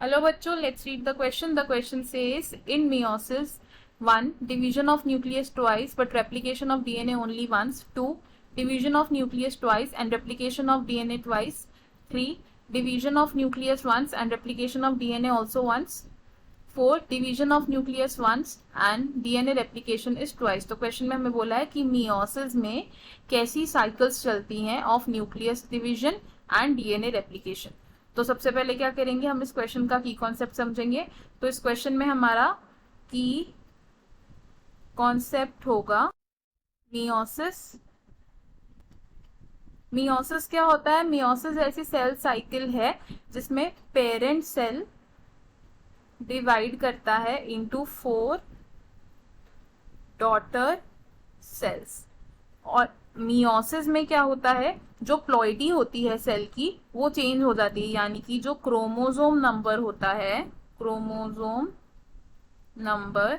Hello बच्चों, let's read the question. The question says in meiosis, 1. Division of nucleus twice but replication of DNA only once. 2. Division of nucleus twice and replication of DNA twice. 3. Division of nucleus once and replication of DNA also once. 4. Division of nucleus once and DNA replication is twice. तो question में हमें बोला है कि meiosis में कैसी cycles चलती हैं of nucleus division and DNA replication. तो सबसे पहले क्या करेंगे, हम इस क्वेश्चन का की कॉन्सेप्ट समझेंगे. तो इस क्वेश्चन में हमारा की कॉन्सेप्ट होगा मियोसिस. मियोसिस क्या होता है? मियोसिस ऐसी सेल साइकिल है जिसमें पेरेंट सेल डिवाइड करता है इनटू 4 डॉटर सेल्स. और मियोसिस में क्या होता है, जो प्लॉइडी होती है सेल की वो चेंज हो जाती है, यानी कि जो क्रोमोसोम नंबर होता है, chromosome number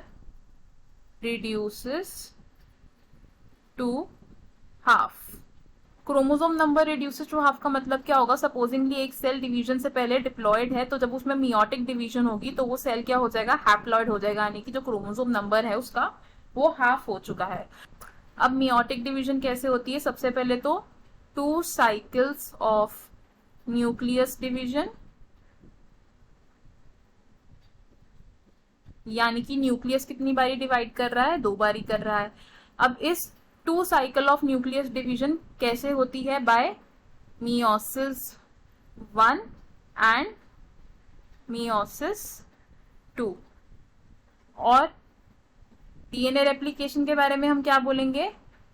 reduces to half. Chromosome number reduces to half का मतलब क्या होगा? सपोजिंगली एक सेल डिवीजन से पहले डिप्लॉयड है, तो जब उसमें मियोटिक डिवीजन होगी तो वो सेल क्या हो जाएगा? हैप्लॉयड हो जाएगा, यानी कि जो क्रोमोसोम नंबर है उसका वो हाफ हो चुका है. अब मियोटिक डिवीजन कैसे होती है? सबसे पहले तो 2 साइकिल्स ऑफ न्यूक्लियस डिवीजन, यानी कि न्यूक्लियस कितनी बारी डिवाइड कर रहा है? 2 बारी कर रहा है. अब इस 2 साइकिल ऑफ न्यूक्लियस डिवीजन कैसे होती है? Bye meiosis 1 and meiosis 2. और डीएनए रेप्लिकेशन के बारे में हम क्या बोलेंगे?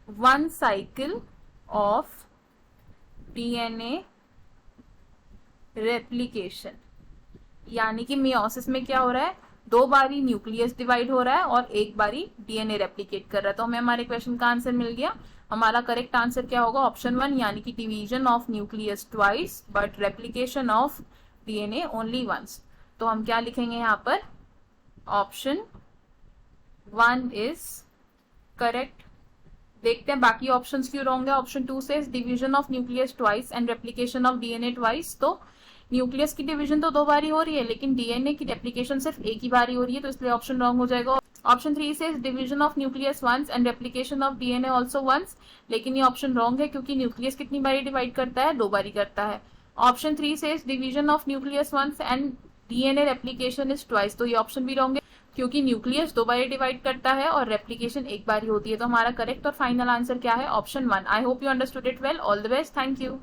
1 साइकिल ऑफ डीएनए रेप्लिकेशन, यानी कि मियोसिस में क्या हो रहा है? 2 बारी न्यूक्लियस डिवाइड हो रहा है और 1 बारी डीएनए रेप्लिकेट कर रहा है. तो हमें हमारे क्वेश्चन का आंसर मिल गया. हमारा करेक्ट आंसर क्या होगा? ऑप्शन 1, यानी कि division of nucleus twice but replication of DNA only once. तो हम क्या लिखेंगे यहाँ पर? Option 1 is correct. देखते हैं बाकी ऑप्शंस क्यों रॉन्ग है. ऑप्शन 2 से division of nucleus twice and replication of DNA twice. तो न्यूक्लियस की डिवीजन तो 2 बारी हो रही है, लेकिन डीएनए की रेप्लिकेशन सिर्फ 1 ही बारी हो रही है, तो इसलिए ऑप्शन रॉन्ग हो जाएगा. ऑप्शन 3 से division of nucleus once and replication of DNA also once, लेकिन ये ऑप्शन रॉन्ग है क्योंकि न्यूक्लियस कितनी बारी डिवाइड करता है? 2 बारी करता है. ऑप्शन 3 से division of nucleus once and DNA replication is twice, तो ये ऑप्शन भी रॉन्ग है क्योंकि न्यूक्लियस 2 बारी डिवाइड करता है और रेप्लिकेशन 1 बारी होती है. तो हमारा करेक्ट और फाइनल आंसर क्या है? Option 1. I hope you understood it well. All the best. Thank you.